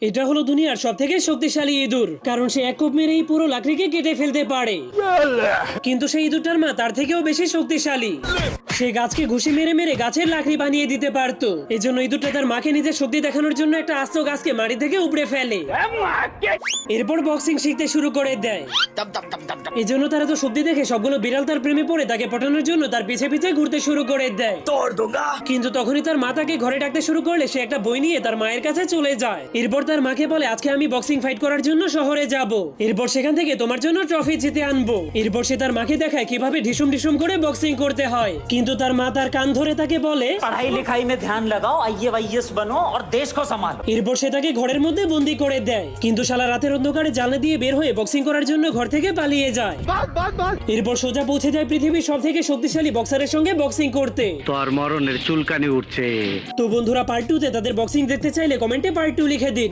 এটা হলো দুনিয়ার সবথেকে শক্তিশালী ইঁদুর, কারণ সে এক কোপ মেরেই পুরো লাকড়িকে কেটে ফেলতে পারে। কিন্তু সেই ইঁদুরটার মা তার থেকেও বেশি শক্তিশালী। সে গাছকে ঘুষি মেরে মেরে গাছের লাকড়ি বানিয়ে দিতে পারতো। এজন্য ইঁদুরটা তার মাকে নিজের শক্তি দেখানোর জন্য একটা আস্ত গাছকে মাটি থেকে উপড়ে ফেলে। এরপর বক্সিং শিখতে শুরু করে দেয়। এজন্য তারা তো শক্তি দেখে সবগুলো বিড়াল তার প্রেমে পড়ে তাকে পটানোর জন্য তার পিছে পিছে ঘুরতে শুরু করে দেয়। কিন্তু তখনই তার মা তাকে ঘরে ডাকতে শুরু করলে সে একটা বই নিয়ে তার মায়ের কাছে চলে যায়। এরপর তার মাকে বলে, আজকে আমি বক্সিং ফাইট করার জন্য শহরে যাব, এরপর সেখান থেকে তোমার জন্য ট্রফি জিতে আনবো। এরপর সে তার মাকে দেখায় কিভাবে ঢিসুম ঢিসুম করে বক্সিং করতে হয়। কিন্তু তার মা তার কান ধরে তাকে বলে, पढ़ाई लिखाई में ध्यान लगाओ, आईएएस बनो और देश को संभालो। এরপর সে তাকে ঘরের মধ্যে বন্দি করে দেয়। কিন্তু শালা রাতের অন্ধকারে জানলা দিয়ে বের হয়ে বক্সিং করার জন্য ঘর থেকে পালিয়ে যায়। এরপর সোজা পৌঁছে যায় পৃথিবীর সব থেকে শক্তিশালী বক্সারের সঙ্গে বক্সিং করতে। তোর মরণের চুলকানি উঠছে। তো বন্ধুরা, পার্ট 2 তে তাদের বক্সিং দেখতে চাইলে কমেন্টে পার্ট 2 লিখে দিন।